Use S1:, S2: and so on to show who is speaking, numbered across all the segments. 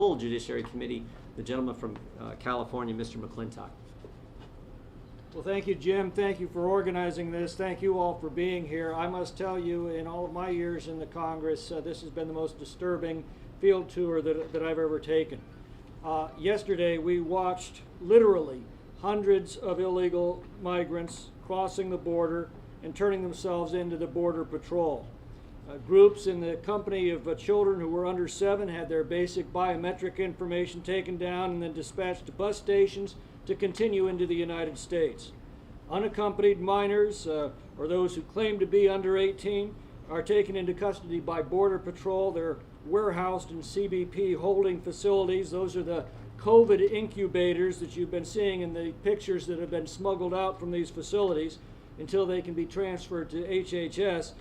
S1: full Judiciary Committee, the gentleman from California, Mr. McClintock.
S2: Well, thank you, Jim. Thank you for organizing this. Thank you all for being here. I must tell you, in all of my years in the Congress, this has been the most disturbing field tour that I've ever taken. Yesterday, we watched literally hundreds of illegal migrants crossing the border and turning themselves into the Border Patrol. Groups in the company of children who were under 7 had their basic biometric information taken down and then dispatched to bus stations to continue into the United States. Unaccompanied minors, or those who claim to be under 18, are taken into custody by Border Patrol. They're warehoused in CBP holding facilities. Those are the COVID incubators that you've been seeing in the pictures that have been smuggled out from these facilities until they can be transferred to HHS.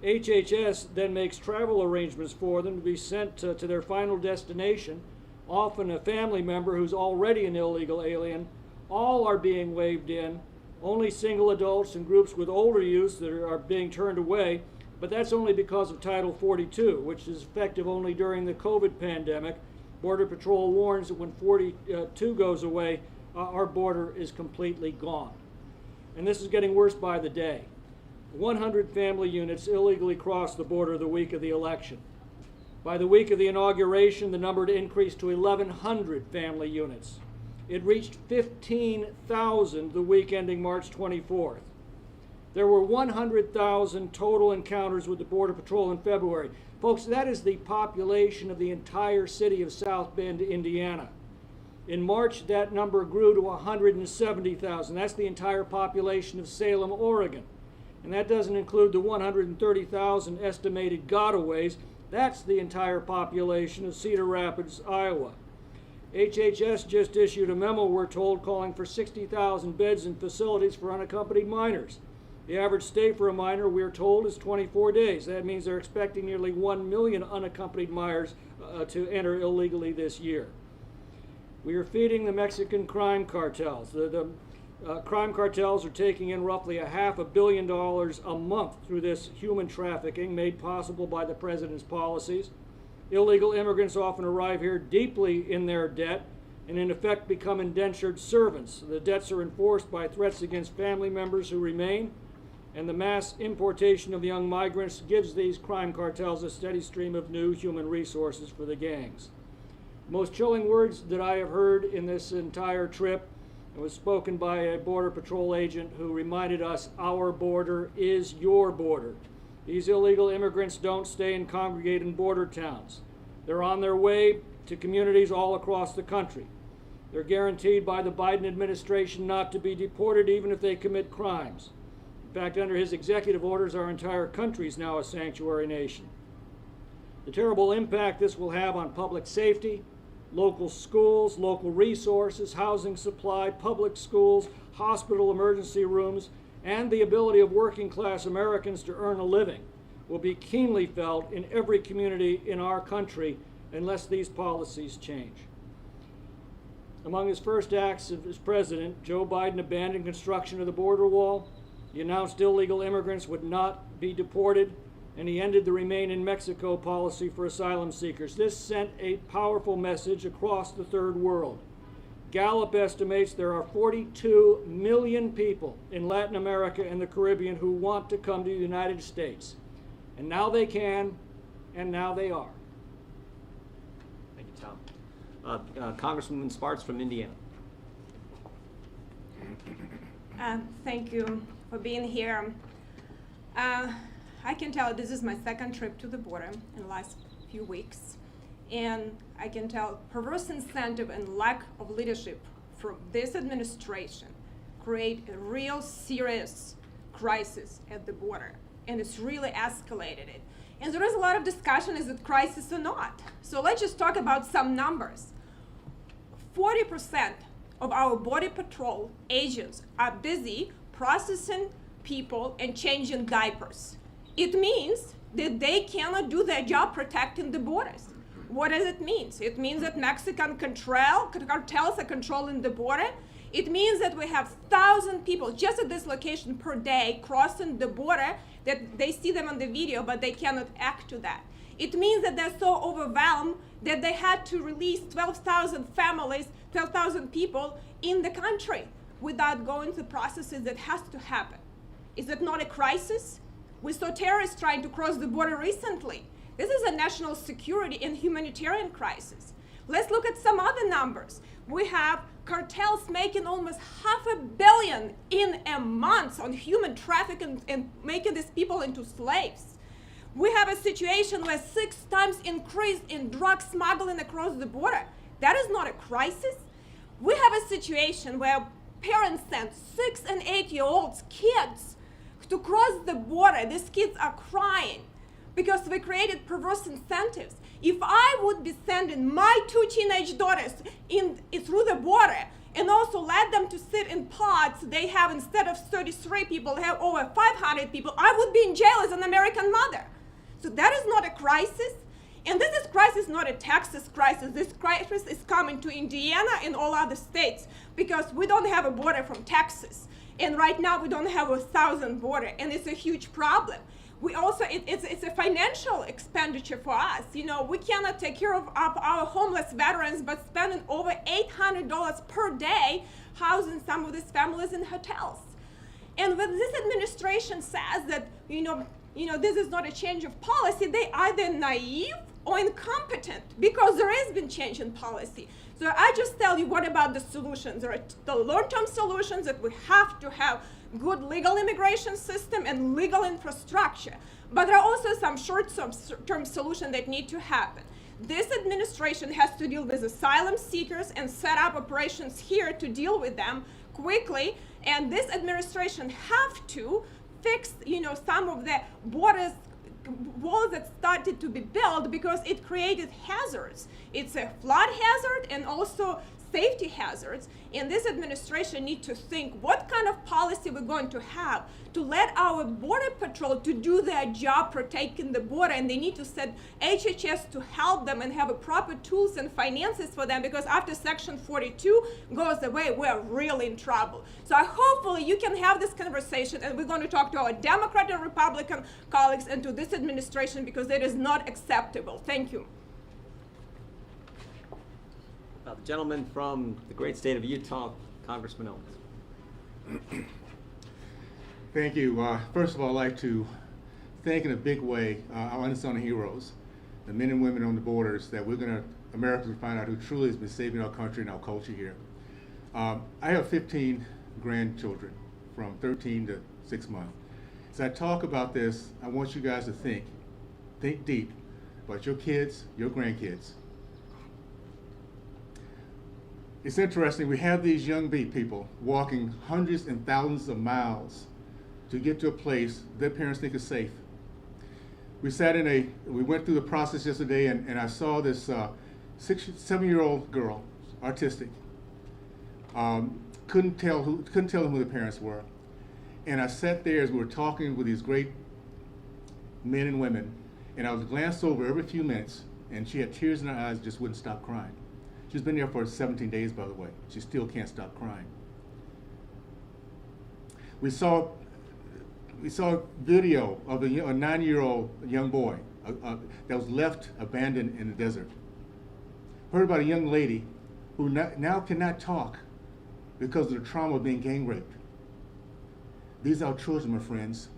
S2: HHS then makes travel arrangements for them to be sent to their final destination, often a family member who's already an illegal alien. All are being waved in. Only single adults and groups with older youths that are being turned away, but that's only because of Title 42, which is effective only during the COVID pandemic. Border Patrol warns that when 42 goes away, our border is completely gone. And this is getting worse by the day. 100 family units illegally crossed the border the week of the election. By the week of the inauguration, the number had increased to 1,100 family units. It reached 15,000 the week ending March 24th. There were 100,000 total encounters with the Border Patrol in February. Folks, that is the population of the entire city of South Bend, Indiana. In March, that number grew to 170,000. That's the entire population of Salem, Oregon. And that doesn't include the 130,000 estimated gotaways. That's the entire population of Cedar Rapids, Iowa. HHS just issued a memo, we're told, calling for 60,000 beds in facilities for unaccompanied minors. The average stay for a minor, we're told, is 24 days. That means they're expecting nearly 1 million unaccompanied minors to enter illegally this year. We are feeding the Mexican crime cartels. The crime cartels are taking in roughly $500 million a month through this human trafficking made possible by the president's policies. Illegal immigrants often arrive here deeply in their debt and in effect become indentured servants. The debts are enforced by threats against family members who remain, and the mass importation of young migrants gives these crime cartels a steady stream of new human resources for the gangs. The most chilling words that I have heard in this entire trip was spoken by a Border Patrol agent who reminded us our border is your border. These illegal immigrants don't stay and congregate in border towns. They're on their way to communities all across the country. They're guaranteed by the Biden administration not to be deported even if they commit crimes. In fact, under his executive orders, our entire country is now a sanctuary nation. The terrible impact this will have on public safety, local schools, local resources, housing supply, public schools, hospital emergency rooms, and the ability of working class Americans to earn a living will be keenly felt in every community in our country unless these policies change. Among his first acts as president, Joe Biden abandoned construction of the border wall. He announced illegal immigrants would not be deported, and he ended the Remain in Mexico policy for asylum seekers. This sent a powerful message across the third world. Gallup estimates there are 42 million people in Latin America and the Caribbean who want to come to the United States. And now they can, and now they are.
S1: Thank you, Tom. Congresswoman Sparks from Indiana.
S3: Thank you for being here. I can tell this is my second trip to the border in the last few weeks. And I can tell perverse incentive and lack of leadership from this administration create a real serious crisis at the border. And it's really escalated it. And there is a lot of discussion, is it crisis or not? So let's just talk about some numbers. 40% of our Border Patrol agents are busy processing people and changing diapers. It means that they cannot do their job protecting the borders. What does it mean? It means that Mexican cartels are controlling the border. It means that we have 1,000 people just at this location per day crossing the border, that they see them on the video, but they cannot act to that. It means that they're so overwhelmed that they had to release 12,000 families, 12,000 people in the country without going through the processes that has to happen. Is that not a crisis? We saw terrorists trying to cross the border recently. This is a national security and humanitarian crisis. Let's look at some other numbers. We have cartels making almost $500 million in a month on human trafficking and making these people into slaves. We have a situation where 6 times increase in drug smuggling across the border. That is not a crisis. We have a situation where parents send 6 and 8-year-olds kids to cross the border. These kids are crying because we created perverse incentives. If I would be sending my 2 teenage daughters through the border and also let them to sit in pods, they have, instead of 33 people, they have over 500 people, I would be in jail as an American mother. So that is not a crisis. And this crisis is not a Texas crisis. This crisis is coming to Indiana and all other states because we don't have a border from Texas. And right now we don't have a southern border, and it's a huge problem. We also, it's a financial expenditure for us. You know, we cannot take care of our homeless veterans, but spending over $800 per day housing some of these families in hotels. And when this administration says that, you know, this is not a change of policy, they either naive or incompetent, because there has been change in policy. So I just tell you, what about the solutions? There are the long-term solutions that we have to have good legal immigration system and legal infrastructure. But there are also some short-term solutions that need to happen. This administration has to deal with asylum seekers and set up operations here to deal with them quickly. And this administration have to fix, some of the borders walls that started to be built because it created hazards. It's a flood hazard and also safety hazards. And this administration needs to think what kind of policy we're going to have to let our border patrol to do their job protecting the border. And they need to set HHS to help them and have a proper tools and finances for them, because after Section 42 goes away, we're really in trouble. So hopefully you can have this conversation, and we're going to talk to our Democrat and Republican colleagues and to this administration, because it is not acceptable. Thank you.
S1: The gentleman from the great state of Utah, Congressman Owens.
S4: Thank you. First of all, I'd like to thank in a big way our unsung heroes, the men and women on the borders, that Americans will find out who truly has been saving our country and our culture here. I have 15 grandchildren from 13 to 6 months. As I talk about this, I want you guys to think deep about your kids, your grandkids. It's interesting, we have these young people walking hundreds and thousands of miles to get to a place their parents think is safe. We went through the process yesterday, and I saw this 7-year-old girl, autistic. Couldn't tell them who the parents were. And I sat there as we were talking with these great men and women, and I was glanced over every few minutes, and she had tears in her eyes, just wouldn't stop crying. She's been there for 17 days, by the way. She still can't stop crying. We saw video of a 9-year-old young boy that was left abandoned in the desert. Heard about a young lady who now cannot talk because of the trauma of being gang raped. These are our children, my friends.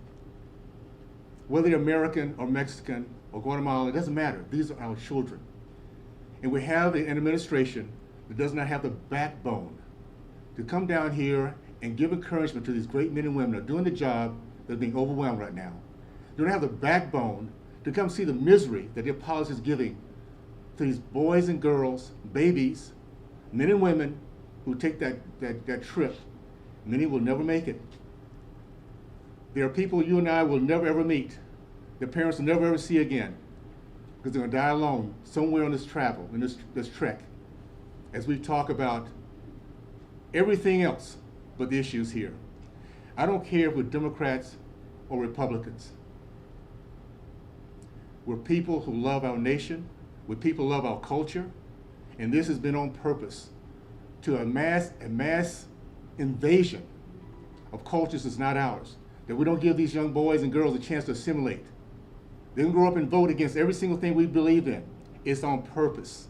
S4: Whether they're American or Mexican or Guatemalan, it doesn't matter. These are our children. And we have an administration that does not have the backbone to come down here and give encouragement to these great men and women that are doing the job that's being overwhelmed right now. They don't have the backbone to come see the misery that their policy is giving to these boys and girls, babies, men and women who take that trip. Many will never make it. There are people you and I will never ever meet. Their parents will never ever see again, because they're going to die alone somewhere on this travel, in this trek, as we talk about everything else but the issues here. I don't care if we're Democrats or Republicans. We're people who love our nation. We're people who love our culture. And this has been on purpose to a mass invasion of cultures that's not ours, that we don't give these young boys and girls a chance to assimilate. They can grow up and vote against every single thing we believe in. It's on purpose.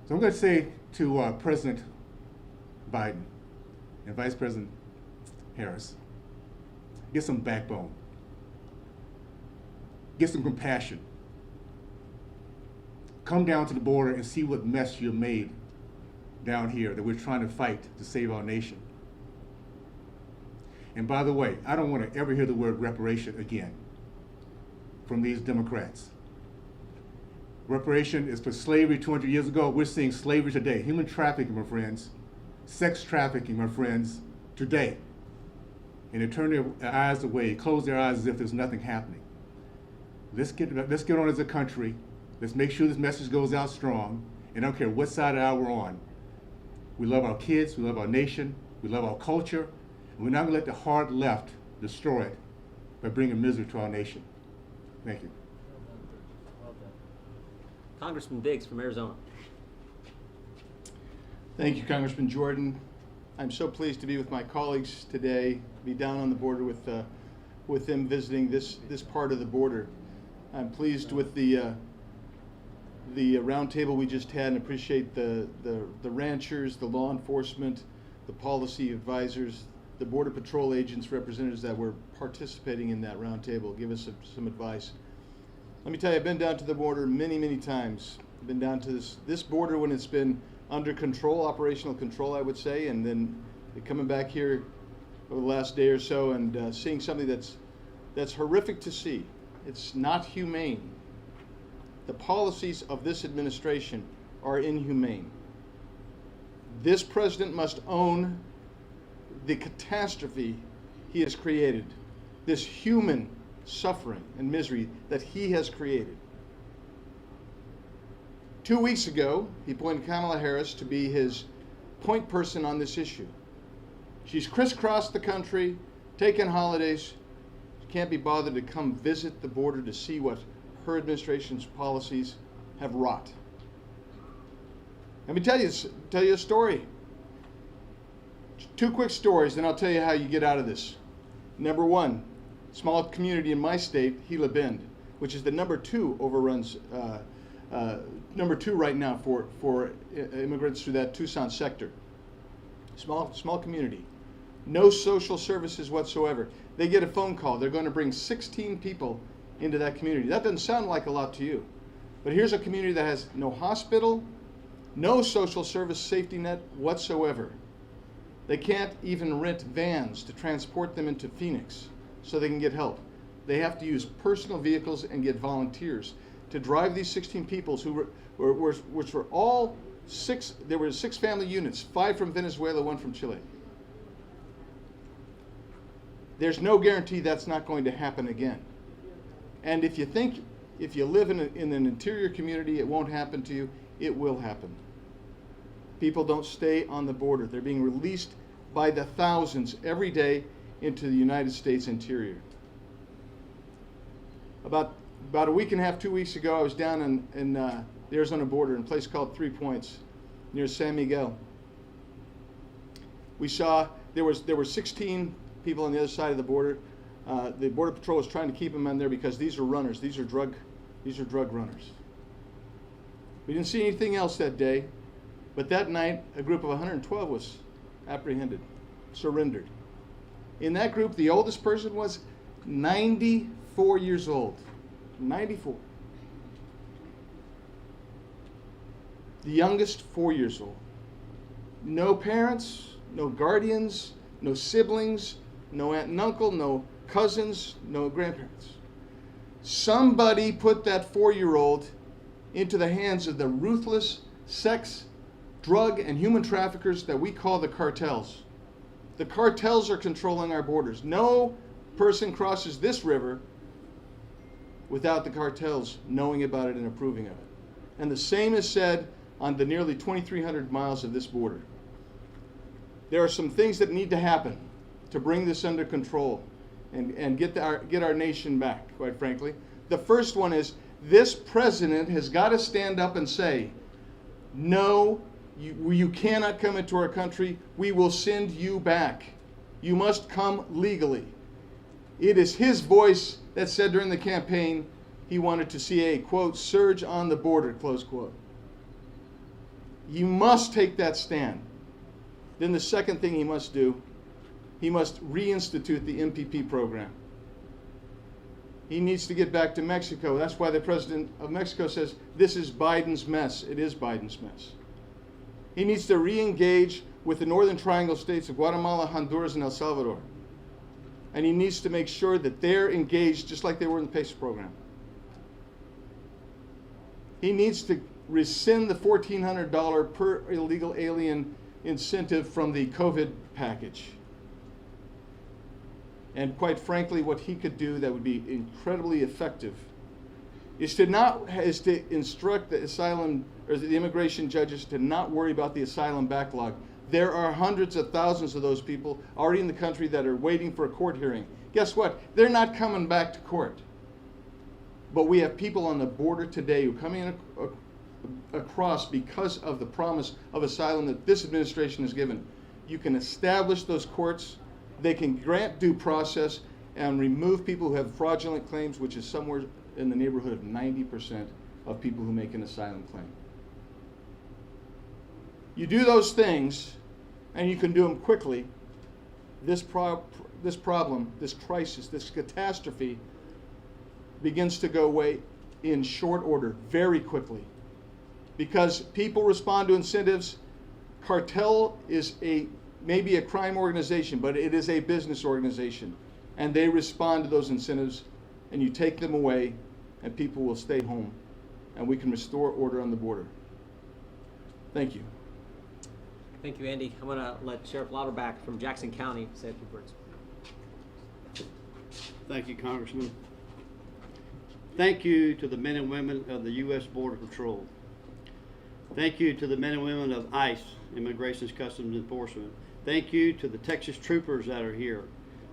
S4: So I'm going to say to President Biden and Vice President Harris, get some backbone. Get some compassion. Come down to the border and see what mess you've made down here that we're trying to fight to save our nation. And by the way, I don't want to ever hear the word reparation again from these Democrats. Reparation is for slavery 200 years ago. We're seeing slavery today. Human trafficking, my friends. Sex trafficking, my friends, today. And they turn their eyes away, close their eyes as if there's nothing happening. Let's get on as a country. Let's make sure this message goes out strong. And I don't care what side of the aisle we're on. We love our kids, we love our nation, we love our culture, and we're not going to let the hard left destroy it by bringing misery to our nation. Thank you.
S1: Congressman Biggs from Arizona.
S5: Thank you, Congressman Jordan. I'm so pleased to be with my colleagues today, be down on the border with them visiting this part of the border. I'm pleased with the roundtable we just had and appreciate the ranchers, the law enforcement, the policy advisors, the Border Patrol agents, representatives that were participating in that roundtable, give us some advice. Let me tell you, I've been down to the border many, many times. I've been down to this border when it's been under control, operational control, I would say, and then coming back here over the last day or so and seeing something that's horrific to see. It's not humane. The policies of this administration are inhumane. This president must own the catastrophe he has created, this human suffering and misery that he has created. 2 weeks ago, he appointed Kamala Harris to be his point person on this issue. She's crisscrossed the country, taken holidays. She can't be bothered to come visit the border to see what her administration's policies have wrought. Let me tell you a story. 2 quick stories, then I'll tell you how you get out of this. Number one, small community in my state, Gila Bend, which is the number 2 right now for immigrants through that Tucson sector. Small community. No social services whatsoever. They get a phone call. They're going to bring 16 people into that community. That doesn't sound like a lot to you. But here's a community that has no hospital, no social service safety net whatsoever. They can't even rent vans to transport them into Phoenix so they can get help. They have to use personal vehicles and get volunteers to drive these 16 people which were all 6, there were 6 family units, 5 from Venezuela, 1 from Chile. There's no guarantee that's not going to happen again. And if you live in an interior community, it won't happen to you, it will happen. People don't stay on the border. They're being released by the thousands every day into the United States interior. About a week and a half, 2 weeks ago, I was down in the Arizona border in a place called 3 Points near San Miguel. We saw there were 16 people on the other side of the border. The Border Patrol was trying to keep them in there because these are runners. These are drug runners. We didn't see anything else that day, but that night a group of 112 was apprehended, surrendered. In that group, the oldest person was 94 years old. 94. The youngest, 4 years old. No parents, no guardians, no siblings, no aunt and uncle, no cousins, no grandparents. Somebody put that 4-year-old into the hands of the ruthless sex, drug, and human traffickers that we call the cartels. The cartels are controlling our borders. No person crosses this river without the cartels knowing about it and approving of it. And the same is said on the nearly 2,300 miles of this border. There are some things that need to happen to bring this under control and get our nation back, quite frankly. The first one is this president has got to stand up and say, no, you cannot come into our country. We will send you back. You must come legally. It is his voice that said during the campaign, he wanted to see a, quote, surge on the border, close quote. You must take that stand. Then the second thing he must do, he must reinstitute the MPP program. He needs to get back to Mexico. That's why the president of Mexico says, this is Biden's mess. It is Biden's mess. He needs to re-engage with the Northern Triangle states of Guatemala, Honduras, and El Salvador. And he needs to make sure that they're engaged just like they were in the PACE program. He needs to rescind the $1,400 per illegal alien incentive from the COVID package. And quite frankly, what he could do that would be incredibly effective is to instruct the asylum or the immigration judges to not worry about the asylum backlog. There are hundreds of thousands of those people already in the country that are waiting for a court hearing. Guess what? They're not coming back to court. But we have people on the border today who are coming across because of the promise of asylum that this administration has given. You can establish those courts. They can grant due process and remove people who have fraudulent claims, which is somewhere in the neighborhood of 90% of people who make an asylum claim. You do those things, and you can do them quickly, this problem, this crisis, this catastrophe begins to go away in short order, very quickly. Because people respond to incentives. Cartel is maybe a crime organization, but it is a business organization. And they respond to those incentives, and you take them away, and people will stay home, and we can restore order on the border. Thank you.
S1: Thank you, Andy. I'm going to let Sheriff Lauterbach from Jackson County say a few words.
S6: Thank you, Congressman. Thank you to the men and women of the U.S. Border Patrol. Thank you to the men and women of ICE, Immigration Customs Enforcement. Thank you to the Texas troopers that are here.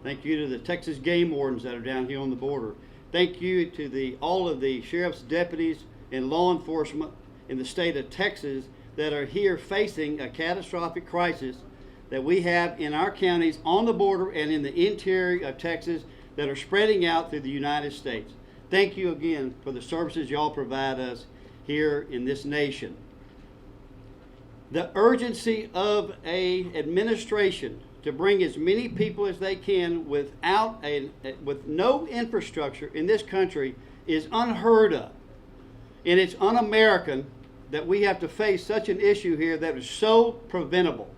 S6: Thank you to the Texas game wardens that are down here on the border. Thank you to all of the sheriff's deputies and law enforcement in the state of Texas that are here facing a catastrophic crisis that we have in our counties on the border and in the interior of Texas that are spreading out through the United States. Thank you again for the services y'all provide us here in this nation. The urgency of an administration to bring as many people as they can with no infrastructure in this country is unheard of. And it's un-American that we have to face such an issue here that is so preventable.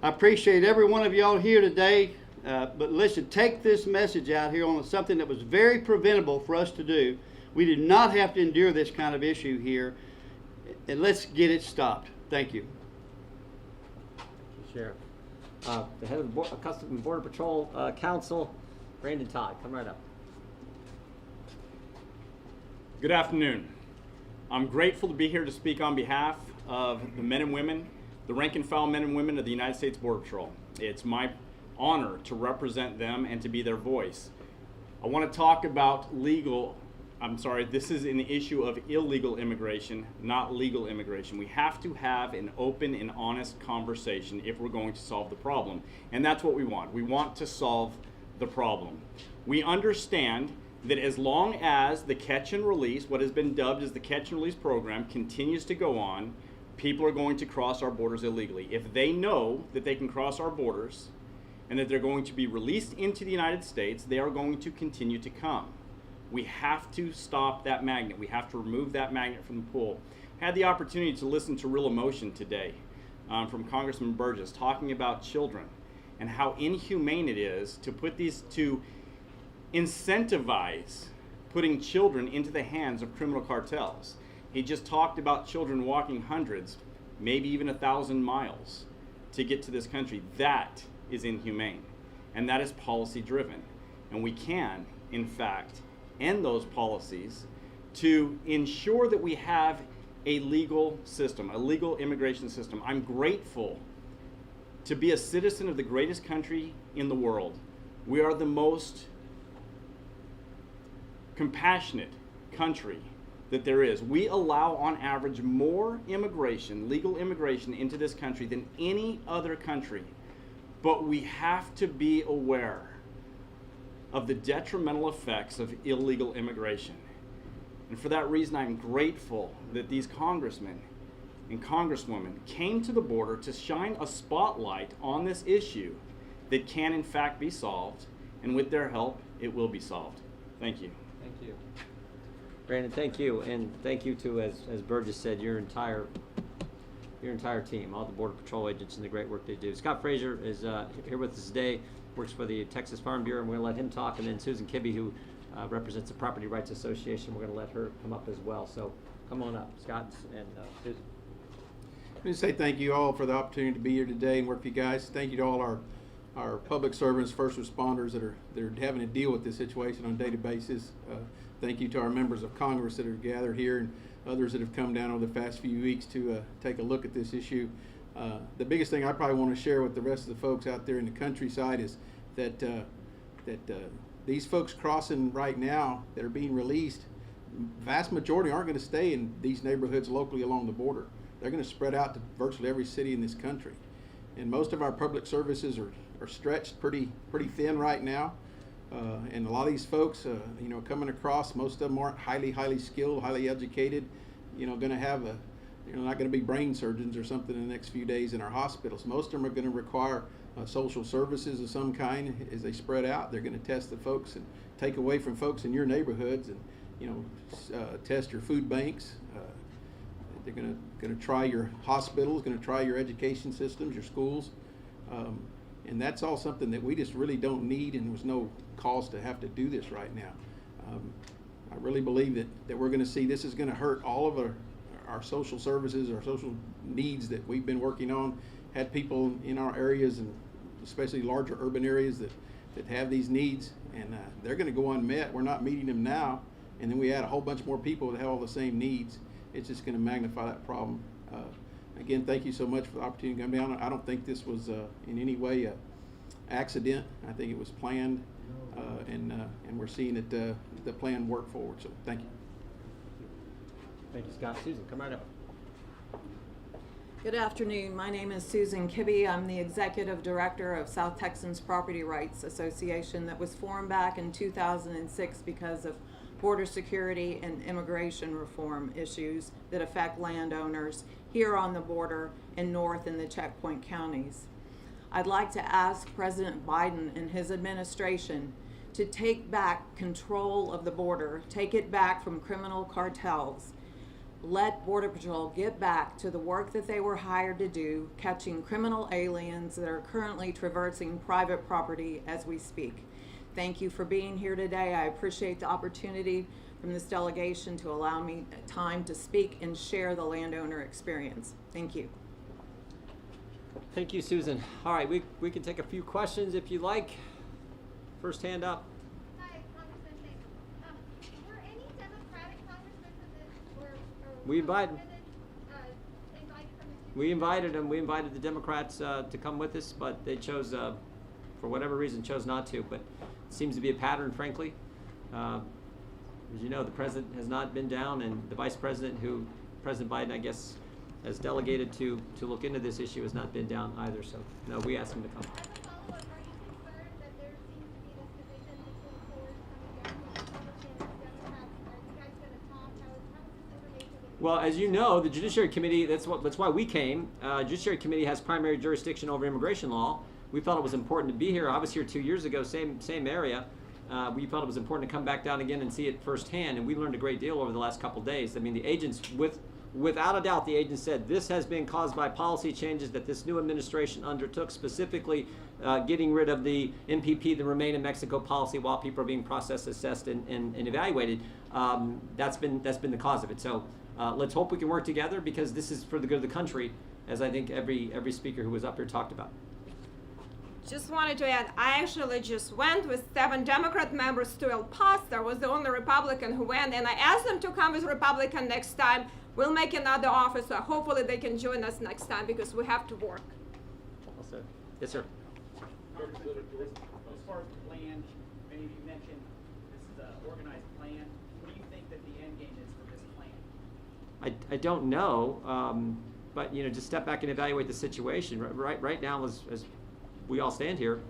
S6: I appreciate every one of y'all here today, but listen, take this message out here on something that was very preventable for us to do. We do not have to endure this kind of issue here, and let's get it stopped. Thank you.
S1: Sheriff. The head of the Customs and Border Patrol Council, Brandon Todd, come right up.
S7: Good afternoon. I'm grateful to be here to speak on behalf of the men and women, the rank and file men and women of the United States Border Patrol. It's my honor to represent them and to be their voice. I want to talk about this is an issue of illegal immigration, not legal immigration. We have to have an open and honest conversation if we're going to solve the problem. And that's what we want. We want to solve the problem. We understand that as long as the catch and release, what has been dubbed as the catch and release program, continues to go on, people are going to cross our borders illegally. If they know that they can cross our borders and that they're going to be released into the United States, they are going to continue to come. We have to stop that magnet. We have to remove that magnet from the pool. I had the opportunity to listen to Real Emotion today from Congressman Burgess talking about children and how inhumane it is to incentivize putting children into the hands of criminal cartels. He just talked about children walking hundreds, maybe even 1,000 miles to get to this country. That is inhumane, and that is policy driven. And we can, in fact, end those policies to ensure that we have a legal system, a legal immigration system. I'm grateful to be a citizen of the greatest country in the world. We are the most compassionate country that there is. We allow on average more immigration, legal immigration into this country than any other country. But we have to be aware of the detrimental effects of illegal immigration. And for that reason, I'm grateful that these congressmen and congresswomen came to the border to shine a spotlight on this issue that can in fact be solved, and with their help, it will be solved. Thank you.
S1: Thank you. Brandon, thank you, and thank you to, as Burgess said, your entire team, all the Border Patrol agents and the great work they do. Scott Frazier is here with us today, works for the Texas Farm Bureau, and we're going to let him talk, and then Susan Kibbe, who represents the Property Rights Association, we're going to let her come up as well. So come on up, Scott and Susan.
S8: Let me say thank you all for the opportunity to be here today and work with you guys. Thank you to all our public servants, first responders that are having to deal with this situation on a daily basis. Thank you to our members of Congress that are gathered here and others that have come down over the past few weeks to take a look at this issue. The biggest thing I probably want to share with the rest of the folks out there in the countryside is that these folks crossing right now that are being released, vast majority aren't going to stay in these neighborhoods locally along the border. They're going to spread out to virtually every city in this country. And most of our public services are stretched pretty thin right now. And a lot of these folks, coming across, most of them aren't highly skilled, highly educated, going to have not going to be brain surgeons or something in the next few days in our hospitals. Most of them are going to require social services of some kind as they spread out. They're going to test the folks and take away from folks in your neighborhoods and, test your food banks. They're going to try your hospitals, going to try your education systems, your schools. And that's all something that we just really don't need, and there's no cause to have to do this right now. I really believe that we're going to see this is going to hurt all of our social services, our social needs that we've been working on. Had people in our areas, and especially larger urban areas that have these needs, and they're going to go unmet. We're not meeting them now, and then we add a whole bunch more people that have all the same needs. It's just going to magnify that problem. Again, thank you so much for the opportunity to come down. I don't think this was in any way an accident. I think it was planned, and we're seeing it the plan work forward. So thank you.
S1: Thank you, Scott. Susan, come right up.
S9: Good afternoon. My name is Susan Kibbe. I'm the Executive Director of South Texans Property Rights Association that was formed back in 2006 because of border security and immigration reform issues that affect landowners here on the border and north in the checkpoint counties. I'd like to ask President Biden and his administration to take back control of the border, take it back from criminal cartels. Let Border Patrol get back to the work that they were hired to do, catching criminal aliens that are currently traversing private property as we speak. Thank you for being here today. I appreciate the opportunity from this delegation to allow me time to speak and share the landowner experience. Thank you.
S1: Thank you, Susan. All right, we can take a few questions if you like. First hand up.
S10: Hi, Congressman. Thanks. Were any Democratic congressmen
S1: We invited. We invited
S10: them?
S1: them. We invited the Democrats to come with us, but they chose, for whatever reason, chose not to. But it seems to be a pattern, frankly. As you know, the president has not been down, and the vice president, who President Biden, I guess, has delegated to look into this issue, has not been down either. So, no, we asked him to come.
S10: As a follow-up, are you concerned that there seems to be this division between force coming down from Republicans and Democrats? Are you guys going to talk? How is this information getting?
S1: Well, as you know, the Judiciary Committee, that's why we came. Judiciary Committee has primary jurisdiction over immigration law. We felt it was important to be here. I was here 2 years ago, same area. We felt it was important to come back down again and see it firsthand, and we learned a great deal over the last couple of days. I mean, the agents, without a doubt, the agents said this has been caused by policy changes that this new administration undertook, specifically getting rid of the MPP, the Remain in Mexico policy, while people are being processed, assessed, and evaluated. That's been the cause of it. So let's hope we can work together, because this is for the good of the country, as I think every speaker who was up here talked about.
S3: Just wanted to add, I actually just went with 7 Democrat members to El Paso. I was the only Republican who went, and I asked them to come with Republican next time. We'll make another offer, so hopefully they can join us next time, because we have to work.
S1: Also, yes, sir.
S11: As far as the plan, many of you mentioned this is an organized plan. What do you think that the end game is for this plan?
S1: I don't know, but just step back and evaluate the situation. Right now, as we all stand here,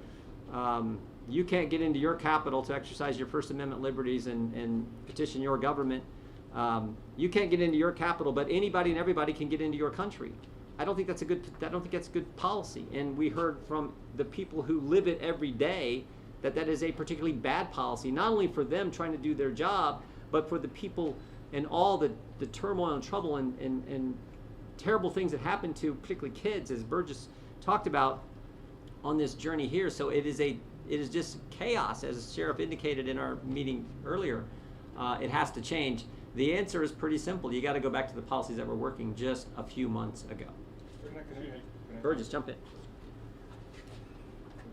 S1: you can't get into your capital to exercise your First Amendment liberties and petition your government You can't get into your capital, but anybody and everybody can get into your country. I don't think that's a good policy. And we heard from the people who live it every day that that is a particularly bad policy, not only for them trying to do their job, but for the people and all the turmoil and trouble and terrible things that happen to particularly kids, as Burgess talked about on this journey here. So it is just chaos, as the Sheriff indicated in our meeting earlier. It has to change. The answer is pretty simple. You got to go back to the policies that were working just a few months ago. Burgess, jump in.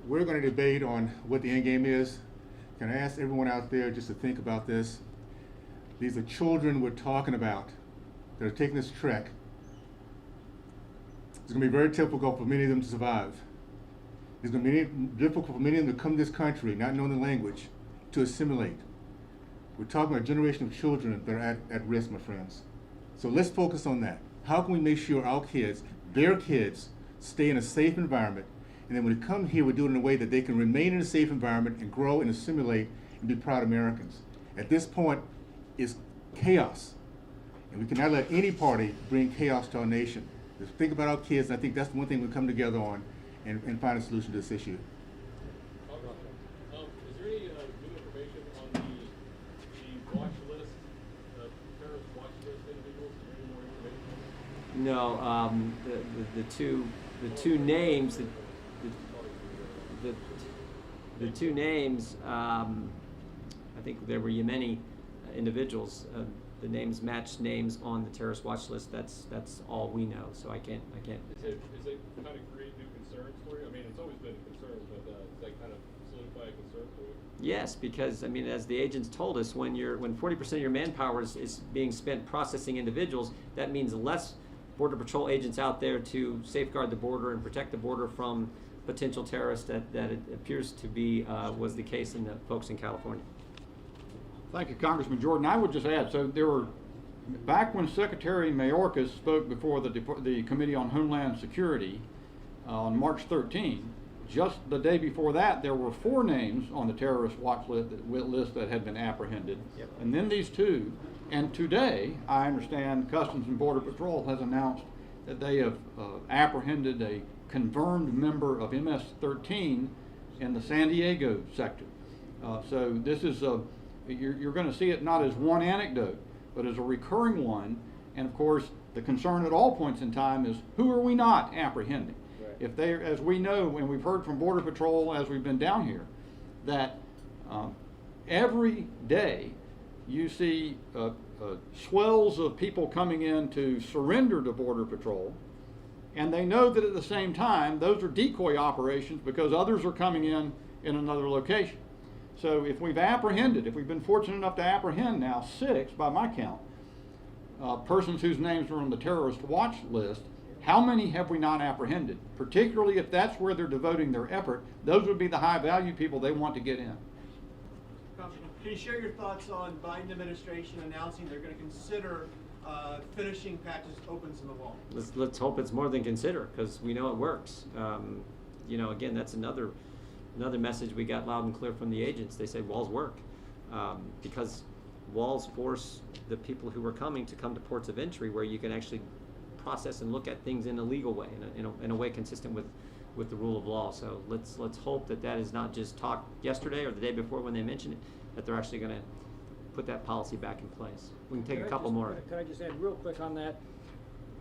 S4: We're going to debate on what the end game is. Can I ask everyone out there just to think about this? These are children we're talking about that are taking this trek. It's going to be very difficult for many of them to survive. It's going to be difficult for many of them to come to this country, not knowing the language, to assimilate. We're talking about a generation of children that are at risk, my friends. So let's focus on that. How can we make sure our kids, their kids, stay in a safe environment, and then when they come here, we do it in a way that they can remain in a safe environment and grow and assimilate and be proud Americans. At this point, it's chaos, and we cannot let any party bring chaos to our nation. Just think about our kids, and I think that's the one thing we come together on and find a solution to this issue.
S12: Is there any new information on the watch list, terrorist watch list individuals? Is there any more information?
S1: No, the two names, the two names, I think there were Yemeni individuals. The names match names on the terrorist watch list. That's all we know. So I can't.
S12: Is it kind of create new concerns for you? I mean, it's always been a concern, but does that kind of solidify a concern for you?
S1: Yes, because I mean, as the agents told us, when 40% of your manpower is being spent processing individuals, that means less Border Patrol agents out there to safeguard the border and protect the border from potential terrorists that it appears to be was the case in the folks in California.
S13: Thank you, Congressman Jordan. I would just add, so there were, back when Secretary Mayorkas spoke before the Committee on Homeland Security on March 13, just the day before that, there were 4 names on the terrorist watch list that had been apprehended.
S1: Yep.
S13: And then these 2. And today, I understand Customs and Border Patrol has announced that they have apprehended a confirmed member of MS-13 in the San Diego sector. So this is you're going to see it not as one anecdote, but as a recurring one. And of course, the concern at all points in time is, who are we not apprehending? Right. If they, as we know, and we've heard from Border Patrol as we've been down here, that every day you see swells of people coming in to surrender to Border Patrol, and they know that at the same time those are decoy operations because others are coming in another location. So if we've been fortunate enough to apprehend now 6, by my count, persons whose names are on the terrorist watch list, how many have we not apprehended? Particularly if that's where they're devoting their effort, those would be the high value people they want to get in.
S14: Can you share your thoughts on Biden administration announcing they're going to consider finishing patches opens in the wall?
S1: Let's hope it's more than consider, because we know it works. Again, that's another message we got loud and clear from the agents. They say walls work because walls force the people who are coming to come to ports of entry where you can actually process and look at things in a legal way, in a way consistent with the rule of law. So let's hope that is not just talk yesterday or the day before when they mentioned it, that they're actually going to put that policy back in place. We can take a couple more.
S2: Can I just add real quick on that?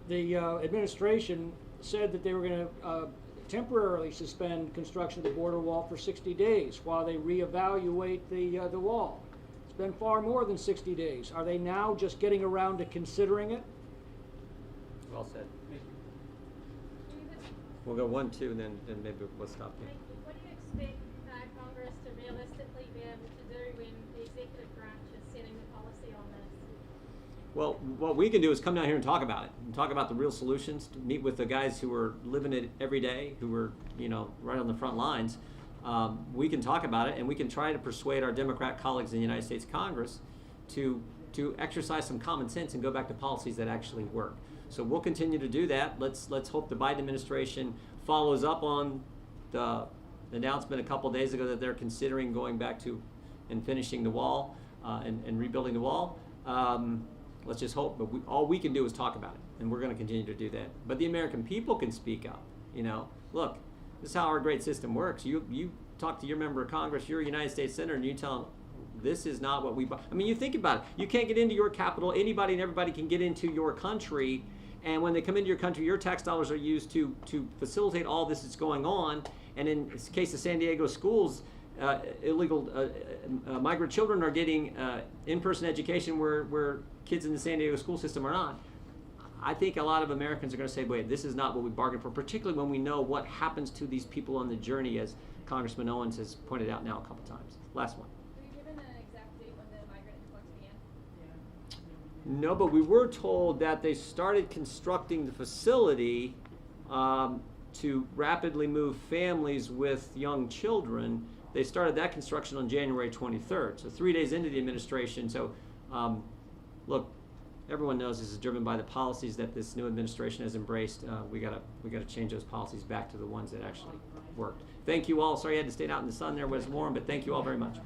S2: The administration said that they were going to temporarily suspend construction of the border wall for 60 days while they reevaluate the wall. It's been far more than 60 days. Are they now just getting around to considering it?
S1: Well said. We'll go 1, 2, and then maybe we'll stop there.
S10: What do you expect Congress to realistically be able to do when the executive branch is setting the policy on this?
S1: Well, what we can do is come down here and talk about it, and talk about the real solutions, to meet with the guys who are living it every day, who are, right on the front lines. We can talk about it, and we can try to persuade our Democrat colleagues in the United States Congress to exercise some common sense and go back to policies that actually work. So we'll continue to do that. Let's hope the Biden administration follows up on the announcement a couple days ago that they're considering going back to and finishing the wall and rebuilding the wall. let's just hope. But all we can do is talk about it, and we're going to continue to do that. But the American people can speak up. You know, look, this is how our great system works. You talk to your member of Congress, you're a United States Senator, and you tell them, this is not what we. I mean, you think about it. You can't get into your capital. Anybody and everybody can get into your country. And when they come into your country, your tax dollars are used to facilitate all this that's going on. And in the case of San Diego schools, illegal migrant children are getting in-person education where kids in the San Diego school system are not. I think a lot of Americans are going to say, wait, this is not what we bargained for, particularly when we know what happens to these people on the journey, as Congressman Owens has pointed out now a couple times. Last one.
S10: Were you given an exact date when the migrant influx began?
S1: No, but we were told that they started constructing the facility to rapidly move families with young children. They started that construction on January 23rd, so 3 days into the administration. So, look, everyone knows this is driven by the policies that this new administration has embraced. We gotta change those policies back to the ones that actually worked. Thank you all. Sorry I had to stay out in the sun there where it's warm, but thank you all very much.